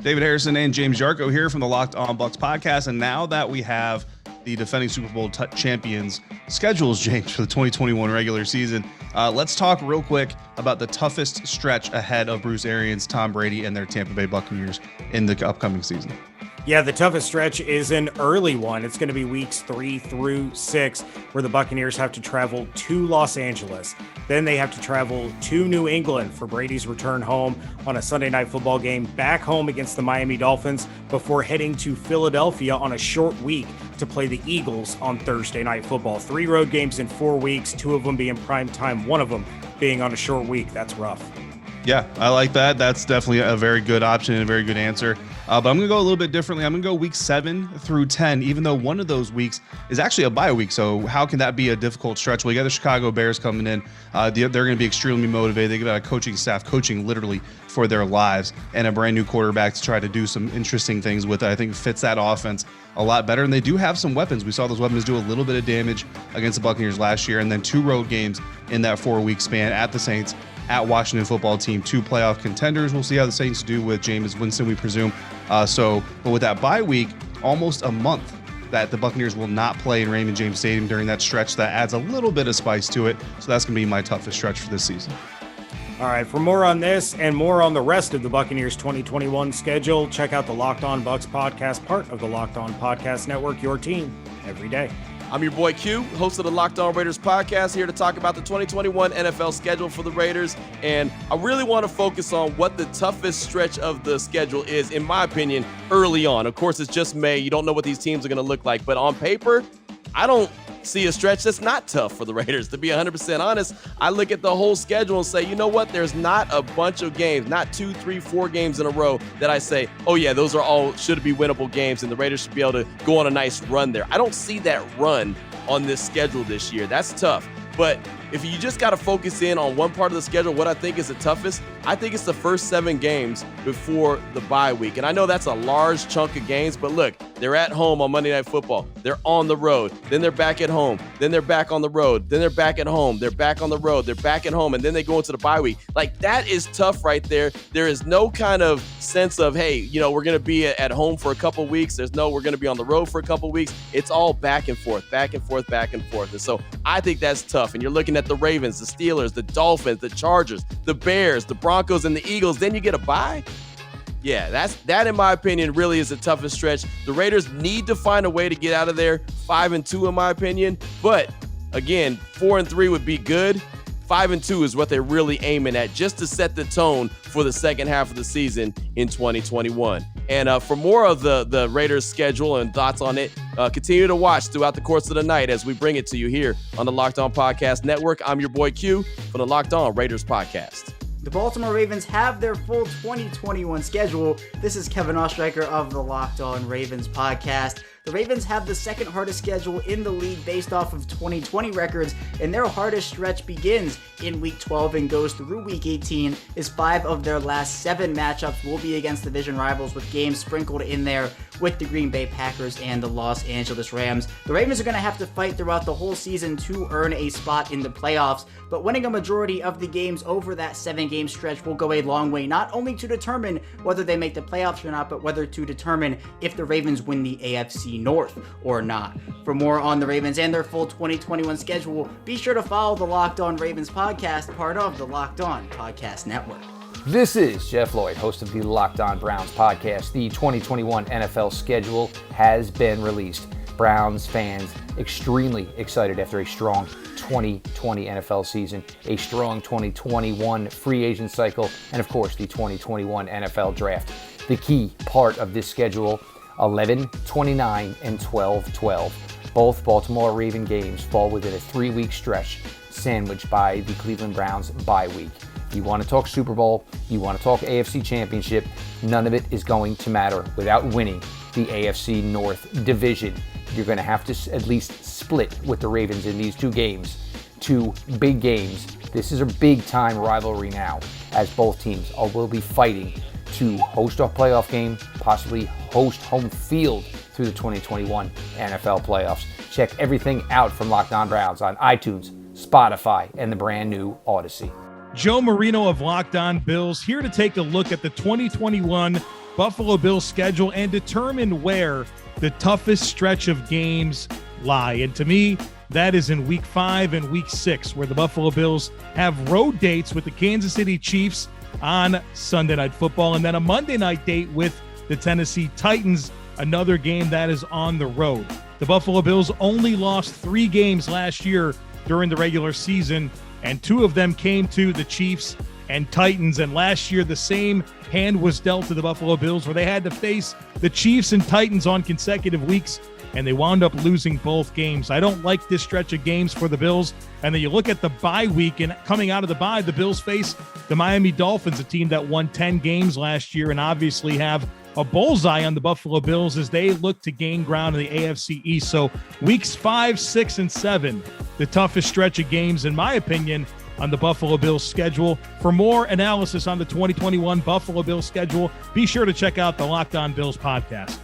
David Harrison and James Yarcho here from the Locked On Bucs podcast. And now that we have the defending Super Bowl champions schedules, James, for the 2021 regular season, let's talk real quick about the toughest stretch ahead of Bruce Arians, Tom Brady, and their Tampa Bay Buccaneers in the upcoming season. Yeah, the toughest stretch is an early one. It's going to be weeks 3 through 6, where the Buccaneers have to travel to Los Angeles. Then they have to travel to New England for Brady's return home on a Sunday night football game, back home against the Miami Dolphins, before heading to Philadelphia on a short week to play the Eagles on Thursday night football. 3 road games in 4 weeks, 2 of them being prime time, 1 of them being on a short week. That's rough. Yeah, I like that. That's definitely a very good option and a very good answer. But I'm going to go a little bit differently. I'm going to go week 7 through 10, even though one of those weeks is actually a bye week. So how can that be a difficult stretch? Well, you got the Chicago Bears coming in. They're going to be extremely motivated. They got a coaching staff coaching literally for their lives and a brand new quarterback to try to do some interesting things with it. I think fits that offense a lot better. And they do have some weapons. We saw those weapons do a little bit of damage against the Buccaneers last year. And then 2 road games in that 4-week span at the Saints, at Washington football team, 2 playoff contenders. We'll see how the Saints do with Jameis Winston, we presume. But with that bye week, almost a month that the Buccaneers will not play in Raymond James Stadium during that stretch, that adds a little bit of spice to it. So that's going to be my toughest stretch for this season. All right, for more on this and more on the rest of the Buccaneers 2021 schedule, check out the Locked On Bucs podcast, part of the Locked On Podcast Network, your team every day. I'm your boy Q, host of the Locked On Raiders podcast, here to talk about the 2021 NFL schedule for the Raiders. And I really want to focus on what the toughest stretch of the schedule is, in my opinion, early on. Of course, it's just May. You don't know what these teams are going to look like. But on paper, I don't see a stretch that's not tough for the Raiders. To be 100% honest, I look at the whole schedule and say, you know what? There's not a bunch of games, not 2, 3, 4 games in a row that I say, oh yeah, those are all should be winnable games and the Raiders should be able to go on a nice run there. I don't see that run on this schedule this year. That's tough. But if you just got to focus in on one part of the schedule, what I think is the toughest, I think it's the first 7 games before the bye week. And I know that's a large chunk of games, but look, they're at home on Monday Night Football. They're on the road. Then they're back at home. Then they're back on the road. Then they're back at home. They're back on the road. They're back at home. And then they go into the bye week. Like, that is tough right there. There is no kind of sense of, hey, you know, we're going to be at home for a couple weeks. There's no, we're going to be on the road for a couple weeks. It's all back and forth, back and forth, back and forth. And so I think that's tough. And you're looking at the Ravens, the Steelers, the Dolphins, the Chargers, the Bears, the Broncos, and the Eagles. Then you get a bye. Yeah, that in my opinion really is the toughest stretch. The Raiders need to find a way to get out of there. 5-2 in my opinion. But again, 4-3 would be good. 5-2 is what they're really aiming at, just to set the tone for the second half of the season in 2021. And for more of the Raiders schedule and thoughts on it, continue to watch throughout the course of the night as we bring it to you here on the Locked On Podcast Network. I'm your boy Q from the Locked On Raiders podcast. The Baltimore Ravens have their full 2021 schedule. This is Kevin Oestreicher of the Locked On Ravens podcast. The Ravens have the second hardest schedule in the league based off of 2020 records, and their hardest stretch begins in Week 12 and goes through Week 18, as 5 of their last 7 matchups will be against division rivals, with games sprinkled in there with the Green Bay Packers and the Los Angeles Rams. The Ravens are going to have to fight throughout the whole season to earn a spot in the playoffs, but winning a majority of the games over that 7-game stretch will go a long way, not only to determine whether they make the playoffs or not, but whether to determine if the Ravens win the AFC North or not. For more on the Ravens and their full 2021 schedule, be sure to follow the Locked On Ravens podcast, part of the Locked On Podcast Network. This is Jeff Lloyd, host of the Locked On Browns podcast. The 2021 NFL schedule has been released. Browns fans extremely excited after a strong 2020 NFL season, a strong 2021 free agent cycle, and of course the 2021 NFL draft. The key part of this schedule, 11-29 and 12-12. Both Baltimore Raven games fall within a 3-week stretch sandwiched by the Cleveland Browns bye week. You want to talk Super Bowl, you want to talk AFC Championship, none of it is going to matter without winning the AFC North division. You're going to have to at least split with the Ravens in these 2 games. 2 big games. This is a big-time rivalry now, as both teams will be fighting to host a playoff game, possibly host home field through the 2021 NFL playoffs. Check everything out from Locked On Browns on iTunes, Spotify, and the brand new Odyssey. Joe Marino of Locked On Bills here to take a look at the 2021 Buffalo Bills schedule and determine where the toughest stretch of games lie. And to me, that is in week 5 and week 6, where the Buffalo Bills have road dates with the Kansas City Chiefs on Sunday Night Football, and then a Monday night date with the Tennessee Titans, another game that is on the road. The Buffalo Bills only lost 3 games last year during the regular season, and 2 of them came to the Chiefs and Titans. And last year, the same hand was dealt to the Buffalo Bills, where they had to face the Chiefs and Titans on consecutive weeks, and they wound up losing both games. I don't like this stretch of games for the Bills. And then you look at the bye week, and coming out of the bye, the Bills face the Miami Dolphins, a team that won 10 games last year, and obviously have a bullseye on the Buffalo Bills as they look to gain ground in the AFC East. So weeks 5, 6, and 7, the toughest stretch of games, in my opinion, on the Buffalo Bills schedule. For more analysis on the 2021 Buffalo Bills schedule, be sure to check out the Locked On Bills podcast.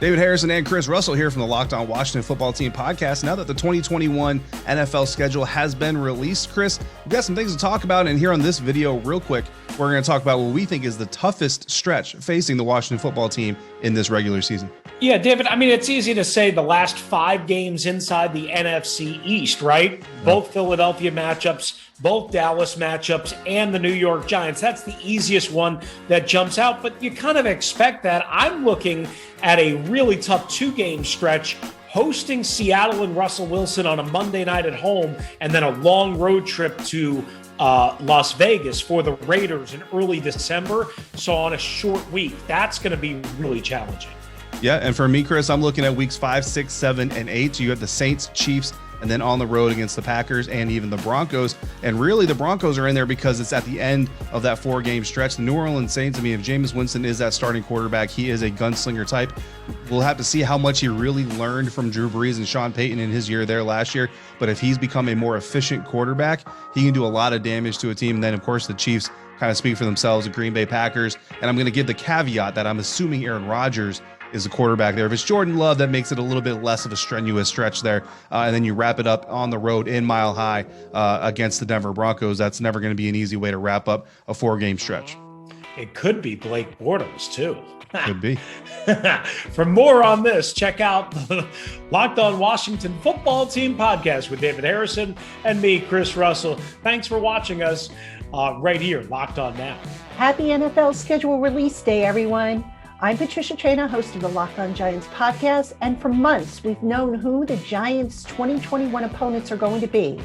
David Harrison and Chris Russell here from the Locked On Washington Football Team podcast. Now that the 2021 NFL schedule has been released, Chris, we've got some things to talk about. And here on this video, real quick, we're going to talk about what we think is the toughest stretch facing the Washington Football Team in this regular season. Yeah, David, I mean, it's easy to say the last 5 games inside the NFC East, right? Both Philadelphia matchups, both Dallas matchups, and the New York Giants. That's the easiest one that jumps out, but you kind of expect that. I'm looking at a really tough 2-game stretch, hosting Seattle and Russell Wilson on a Monday night at home, and then a long road trip to Las Vegas for the Raiders in early December. So on a short week, that's going to be really challenging. Yeah, and for me, Chris, I'm looking at weeks 5, 6, 7, and 8. So you have the Saints, Chiefs, and then on the road against the Packers and even the Broncos. And really, the Broncos are in there because it's at the end of that 4-game stretch. The New Orleans Saints, I mean, if Jameis Winston is that starting quarterback, he is a gunslinger type. We'll have to see how much he really learned from Drew Brees and Sean Payton in his year there last year. But if he's become a more efficient quarterback, he can do a lot of damage to a team. And then, of course, the Chiefs kind of speak for themselves, the Green Bay Packers. And I'm going to give the caveat that I'm assuming Aaron Rodgers is the quarterback there. If it's Jordan Love, that makes it a little bit less of a strenuous stretch there. And then you wrap it up on the road in Mile High against the Denver Broncos. That's never going to be an easy way to wrap up a 4-game stretch. It could be Blake Bortles, too. Could be. For more on this, check out the Locked On Washington Football Team podcast with David Harrison and me, Chris Russell. Thanks for watching us right here, Locked On Now. Happy NFL schedule release day, everyone. I'm Patricia, host of the Locked On Giants podcast, and for months we've known who the Giants' 2021 opponents are going to be.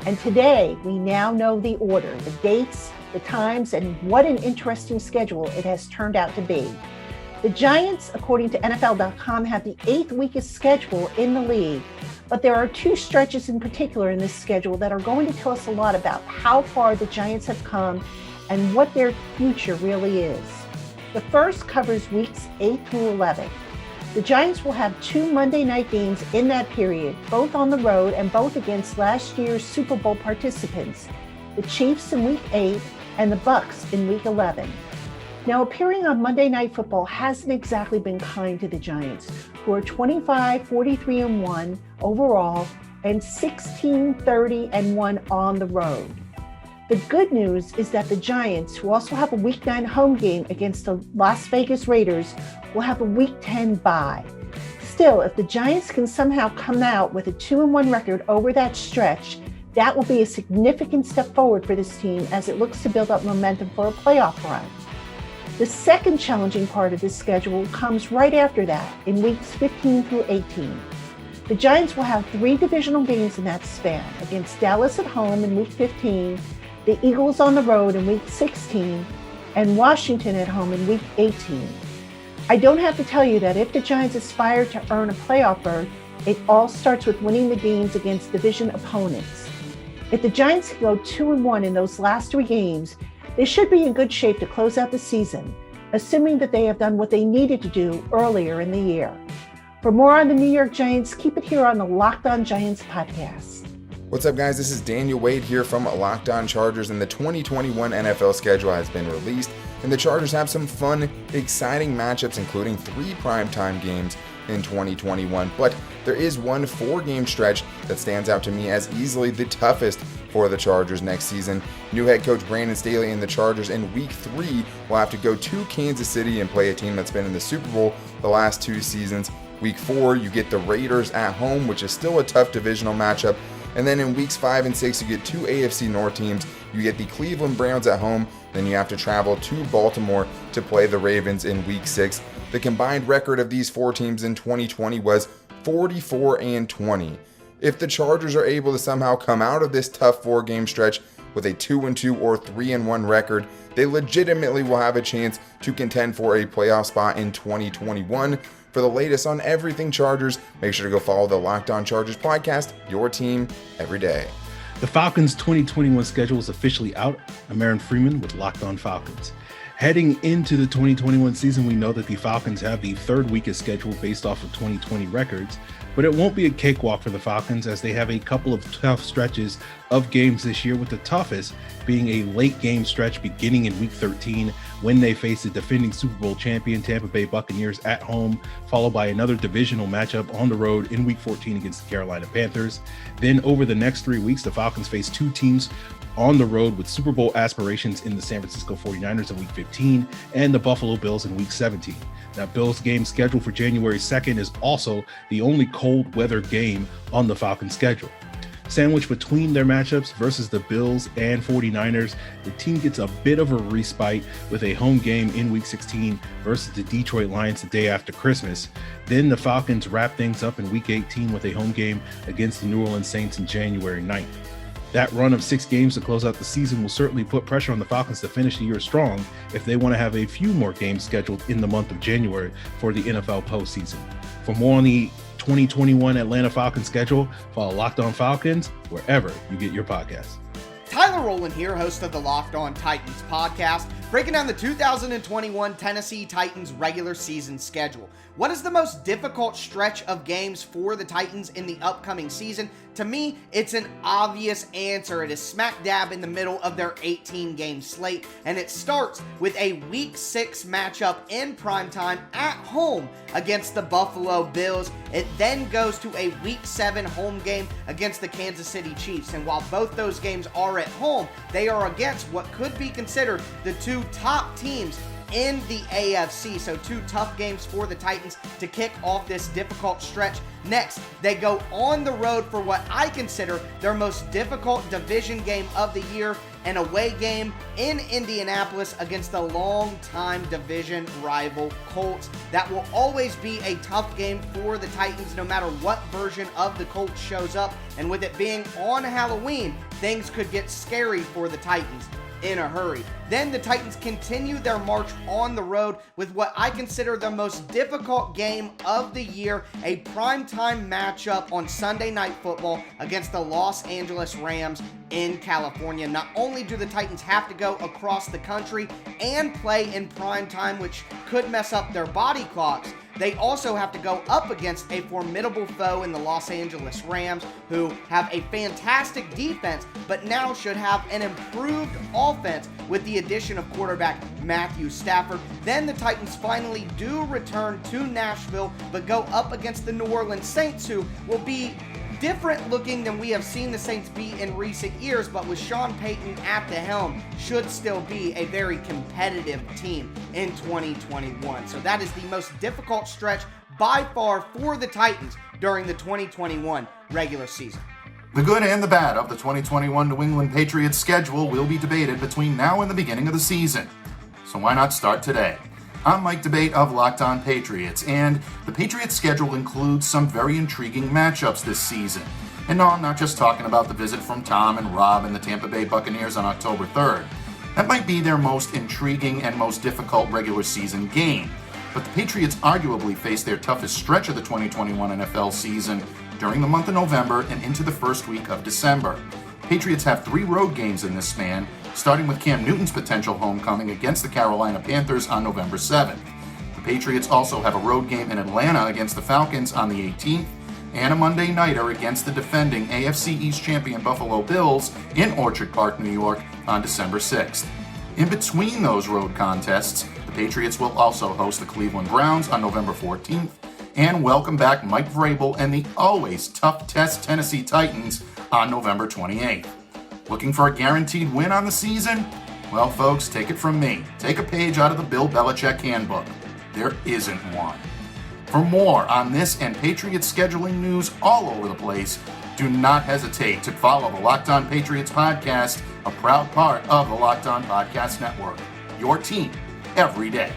And today we now know the order, the dates, the times, and what an interesting schedule it has turned out to be. The Giants, according to NFL.com, have the 8th weakest schedule in the league, but there are 2 stretches in particular in this schedule that are going to tell us a lot about how far the Giants have come and what their future really is. The first covers weeks 8 through 11. The Giants will have 2 Monday night games in that period, both on the road and both against last year's Super Bowl participants, the Chiefs in week 8 and the Bucs in week 11. Now, appearing on Monday Night Football hasn't exactly been kind to the Giants, who are 25-43-1 overall and 16-30-1 on the road. The good news is that the Giants, who also have a Week 9 home game against the Las Vegas Raiders, will have a Week 10 bye. Still, if the Giants can somehow come out with a 2-1 record over that stretch, that will be a significant step forward for this team as it looks to build up momentum for a playoff run. The second challenging part of this schedule comes right after that, in weeks 15 through 18. The Giants will have 3 divisional games in that span, against Dallas at home in week 15, the Eagles on the road in week 16, and Washington at home in week 18. I don't have to tell you that if the Giants aspire to earn a playoff berth, it all starts with winning the games against division opponents. If the Giants go 2-1 in those last 3 games, they should be in good shape to close out the season, assuming that they have done what they needed to do earlier in the year. For more on the New York Giants, keep it here on the Locked On Giants podcast. What's up, guys? This is Daniel Wade here from Locked On Chargers, and the 2021 NFL schedule has been released, and the Chargers have some fun, exciting matchups, including 3 primetime games in 2021. But there is one 4-game stretch that stands out to me as easily the toughest for the Chargers next season. New head coach Brandon Staley and the Chargers in Week 3 will have to go to Kansas City and play a team that's been in the Super Bowl the last 2 seasons. Week 4, you get the Raiders at home, which is still a tough divisional matchup. And then in weeks 5 and 6, you get 2 AFC North teams. You get the Cleveland Browns at home. Then you have to travel to Baltimore to play the Ravens in week 6. The combined record of these 4 teams in 2020 was 44-20. If the Chargers are able to somehow come out of this tough 4-game stretch with a 2-2 or 3-1 record, they legitimately will have a chance to contend for a playoff spot in 2021. For the latest on everything Chargers, make sure to go follow the Locked On Chargers podcast, your team every day. The Falcons' 2021 schedule is officially out. I'm Aaron Freeman with Locked On Falcons. Heading into the 2021 season, we know that the Falcons have the 3rd weakest schedule based off of 2020 records, but it won't be a cakewalk for the Falcons as they have a couple of tough stretches of games this year, with the toughest being a late game stretch beginning in week 13 when they face the defending Super Bowl champion Tampa Bay Buccaneers at home, followed by another divisional matchup on the road in week 14 against the Carolina Panthers. Then over the next 3 weeks, the Falcons face 2 teams on the road with Super Bowl aspirations in the San Francisco 49ers in week 15 and the Buffalo Bills in week 17. That Bills game scheduled for January 2nd is also the only cold weather game on the Falcons schedule. Sandwiched between their matchups versus the Bills and 49ers, the team gets a bit of a respite with a home game in week 16 versus the Detroit Lions the day after Christmas. Then the Falcons wrap things up in week 18 with a home game against the New Orleans Saints on January 9th. That run of 6 games to close out the season will certainly put pressure on the Falcons to finish the year strong if they want to have a few more games scheduled in the month of January for the NFL postseason. For more on the 2021 Atlanta Falcons schedule, follow Locked On Falcons wherever you get your podcasts. Tyler Rowland here, host of the Locked On Titans podcast, breaking down the 2021 Tennessee Titans regular season schedule. What is the most difficult stretch of games for the Titans in the upcoming season? To me, it's an obvious answer. It is smack dab in the middle of their 18-game slate, and it starts with a Week 6 matchup in primetime at home against the Buffalo Bills. It then goes to a Week 7 home game against the Kansas City Chiefs, and while both those games are at home, they are against what could be considered the 2 top teams in the AFC. So 2 tough games for the Titans to kick off this difficult stretch. Next, they go on the road for what I consider their most difficult division game of the year, an away game in Indianapolis against the longtime division rival Colts. That will always be a tough game for the Titans no matter what version of the Colts shows up. And with it being on Halloween, things could get scary for the Titans in a hurry. Then the Titans continue their march on the road with what I consider the most difficult game of the year, a primetime matchup on Sunday Night Football against the Los Angeles Rams in California. Not only do the Titans have to go across the country and play in primetime, which could mess up their body clocks, they also have to go up against a formidable foe in the Los Angeles Rams, who have a fantastic defense, but now should have an improved offense with the addition of quarterback Matthew Stafford. Then the Titans finally do return to Nashville, but go up against the New Orleans Saints, who will be different looking than we have seen the Saints be in recent years, but with Sean Payton at the helm, should still be a very competitive team in 2021. So that is the most difficult stretch by far for the Titans during the 2021 regular season. The good and the bad of the 2021 New England Patriots schedule will be debated between now and the beginning of the season. So why not start today? I'm Mike Debate of Locked On Patriots, and the Patriots schedule includes some very intriguing matchups this season. And no, I'm not just talking about the visit from Tom and Rob and the Tampa Bay Buccaneers on October 3rd. That might be their most intriguing and most difficult regular season game. But the Patriots arguably face their toughest stretch of the 2021 NFL season during the month of November and into the first week of December. Patriots have 3 road games in this span, starting with Cam Newton's potential homecoming against the Carolina Panthers on November 7th. The Patriots also have a road game in Atlanta against the Falcons on the 18th, and a Monday nighter against the defending AFC East champion Buffalo Bills in Orchard Park, New York on December 6th. In between those road contests, the Patriots will also host the Cleveland Browns on November 14th and welcome back Mike Vrabel and the always tough test Tennessee Titans on November 28th. Looking for a guaranteed win on the season? Well, folks, take it from me. Take a page out of the Bill Belichick handbook. There isn't one. For more on this and Patriots scheduling news all over the place, do not hesitate to follow the Locked On Patriots podcast, a proud part of the Locked On Podcast Network. Your team every day.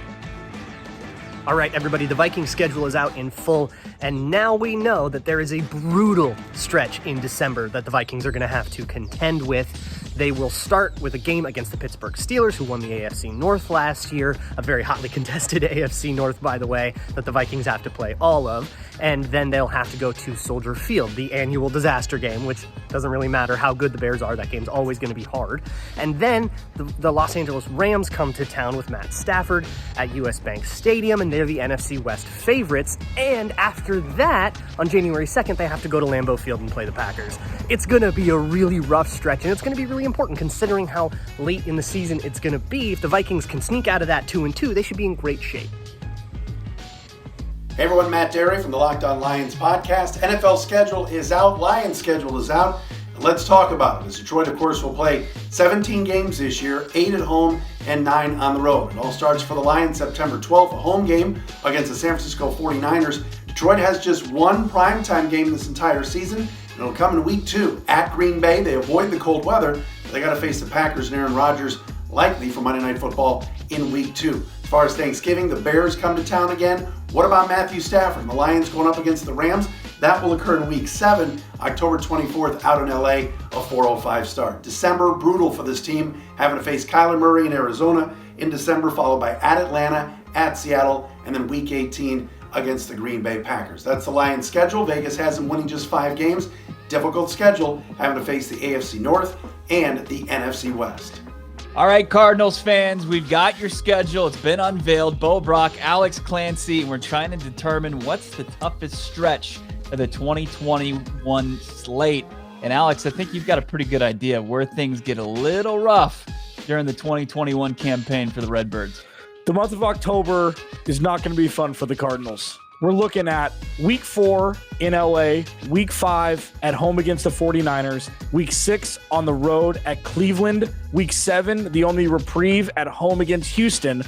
All right, everybody, the Vikings schedule is out in full, and now we know that there is a brutal stretch in December that the Vikings are going to have to contend with. They will start with a game against the Pittsburgh Steelers, who won the AFC North last year, a very hotly contested AFC North, by the way, that the Vikings have to play all of. And then they'll have to go to Soldier Field, the annual disaster game, which doesn't really matter how good the Bears are. That game's always going to be hard. And then the Los Angeles Rams come to town with Matt Stafford at US Bank Stadium, and they're the NFC West favorites. And after that, on January 2nd, they have to go to Lambeau Field and play the Packers. It's going to be a really rough stretch, and it's going to be really important considering how late in the season it's going to be. If the Vikings can sneak out of that 2-2, they should be in great shape. Hey everyone, Matt Dery from the Locked On Lions podcast. NFL schedule is out, Lions schedule is out. Let's talk about it. As Detroit, of course, will play 17 games this year, 8 at home and 9 on the road. It all starts for the Lions September 12th, a home game against the San Francisco 49ers. Detroit has just one primetime game this entire season, and it'll come in week 2 at Green Bay. They avoid the cold weather, but they got to face the Packers and Aaron Rodgers likely for Monday Night Football in week 2. As far as Thanksgiving, the Bears come to town again. What about Matthew Stafford and the Lions going up against the Rams? That will occur in week 7, October 24th out in LA, a 4:05 start. December, brutal for this team, having to face Kyler Murray in Arizona in December, followed by at Atlanta, at Seattle, and then week 18 against the Green Bay Packers. That's the Lions schedule. Vegas has them winning just 5 games. Difficult schedule, having to face the AFC North and the NFC West. All right, Cardinals fans, we've got your schedule. It's been unveiled. Bo Brack, Alex Clancey, and we're trying to determine what's the toughest stretch of the 2021 slate. And Alex, I think you've got a pretty good idea of where things get a little rough during the 2021 campaign for the Redbirds. The month of October is not going to be fun for the Cardinals. We're looking at week 4 in LA, week 5 at home against the 49ers, week 6 on the road at Cleveland, week 7, the only reprieve at home against Houston,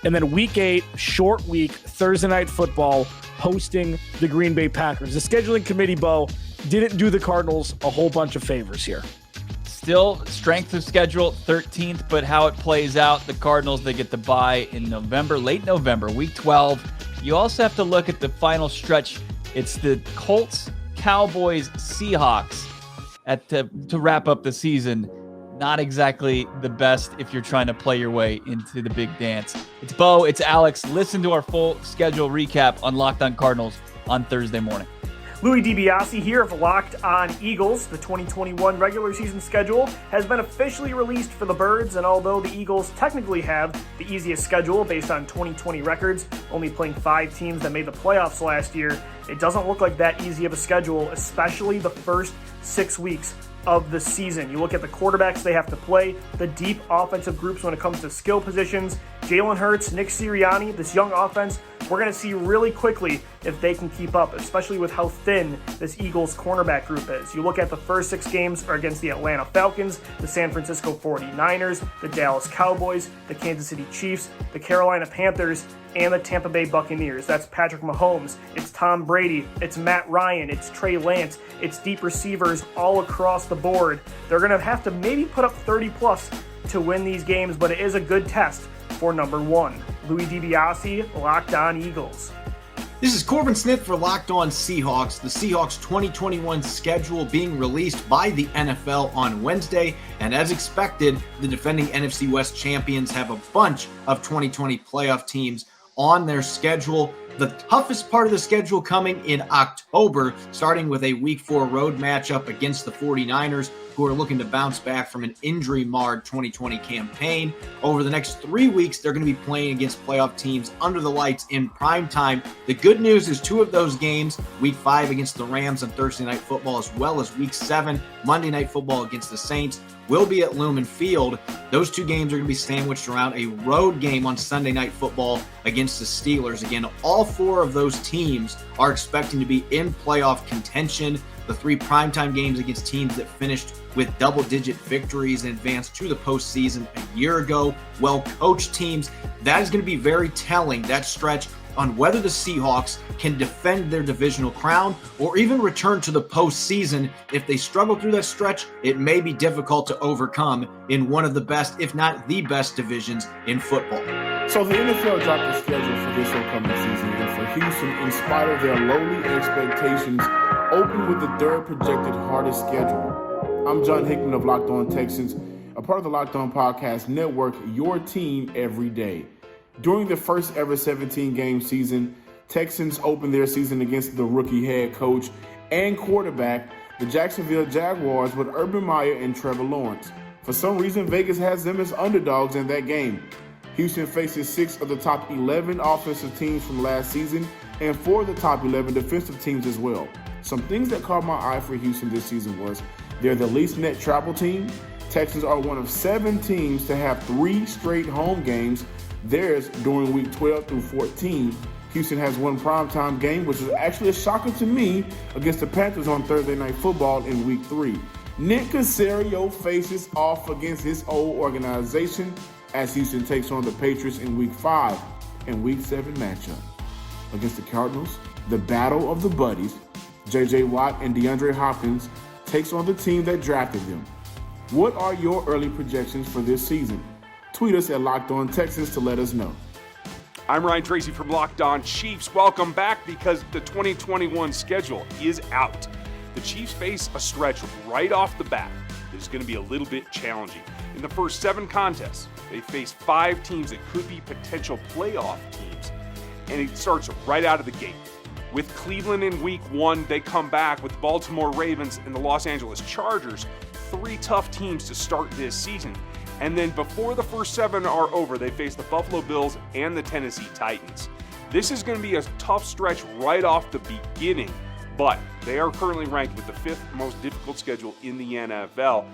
and then week 8, short week, Thursday Night Football, hosting the Green Bay Packers. The scheduling committee, Bo, didn't do the Cardinals a whole bunch of favors here. Still strength of schedule 13th, but how it plays out, the Cardinals, they get the bye in November, late November, week 12. You also have to look at the final stretch. It's the Colts, Cowboys, Seahawks to wrap up the season. Not exactly the best if you're trying to play your way into the big dance. It's Bo, it's Alex. Listen to our full schedule recap on Locked On Cardinals on Thursday morning. Louie DiBiase here of Locked On Eagles. The 2021 regular season schedule has been officially released for the Birds, and although the Eagles technically have the easiest schedule based on 2020 records, only playing 5 teams that made the playoffs last year, it doesn't look like that easy of a schedule, especially the first 6 weeks of the season. You look at the quarterbacks they have to play, the deep offensive groups when it comes to skill positions, Jalen Hurts, Nick Sirianni, this young offense, we're going to see really quickly if they can keep up, especially with how thin this Eagles cornerback group is. You look at the first 6 games are against the Atlanta Falcons, the San Francisco 49ers, the Dallas Cowboys, the Kansas City Chiefs, the Carolina Panthers, and the Tampa Bay Buccaneers. That's Patrick Mahomes, it's Tom Brady, it's Matt Ryan, it's Trey Lance, it's deep receivers all across the board. They're going to have to maybe put up 30 plus to win these games, but it is a good test for number 1. Louie DiBiase, Locked On Eagles. This is Corbin Smith for Locked On Seahawks. The Seahawks 2021 schedule being released by the NFL on Wednesday. And as expected, the defending NFC West champions have a bunch of 2020 playoff teams on their schedule. The toughest part of the schedule coming in October, starting with a Week 4 road matchup against the 49ers, who are looking to bounce back from an injury-marred 2020 campaign. Over the next 3 weeks, they're going to be playing against playoff teams under the lights in prime time. The good news is 2 of those games, Week 5 against the Rams on Thursday Night Football, as well as Week 7, Monday Night Football against the Saints, will be at Lumen Field. Those 2 games are going to be sandwiched around a road game on Sunday Night Football against the Steelers. Again, all 4 of those teams are expecting to be in playoff contention. the 3 primetime games against teams that finished with double-digit victories and advanced to the postseason a year ago, well-coached teams. That is going to be very telling, that stretch, on whether the Seahawks can defend their divisional crown or even return to the postseason. If they struggle through that stretch, it may be difficult to overcome in one of the best, if not the best, divisions in football. So the NFL dropped the schedule for this upcoming season, and for Houston, in spite of their lowly expectations, open with the 3rd projected hardest schedule. I'm John Hickman of Locked On Texans, a part of the Locked On Podcast Network, your team every day. During the first ever 17-game season, Texans opened their season against the rookie head coach and quarterback, the Jacksonville Jaguars, with Urban Meyer and Trevor Lawrence. For some reason, Vegas has them as underdogs in that game. Houston faces 6 of the top 11 offensive teams from last season and 4 of the top 11 defensive teams as well. Some things that caught my eye for Houston this season was they're the least net travel team. Texans are one of 7 teams to have 3 straight home games, theirs during week 12 through 14. Houston has 1 primetime game, which is actually a shocker to me, against the Panthers on Thursday Night Football in week 3. Nick Caserio faces off against his old organization as Houston takes on the Patriots in week 5 and week 7 matchup. Against the Cardinals, the battle of the buddies, J.J. Watt and DeAndre Hopkins takes on the team that drafted them. What are your early projections for this season? Tweet us at Locked On Texans to let us know. I'm Ryan Tracey from Locked On Chiefs. Welcome back, because the 2021 schedule is out. The Chiefs face a stretch right off the bat that is going to be a little bit challenging. In the first 7 contests, they face 5 teams that could be potential playoff teams, and it starts right out of the gate. With Cleveland in week 1, they come back with the Baltimore Ravens and the Los Angeles Chargers, 3 tough teams to start this season. And then before the first 7 are over, they face the Buffalo Bills and the Tennessee Titans. This is going to be a tough stretch right off the beginning, but they are currently ranked with the 5th most difficult schedule in the NFL.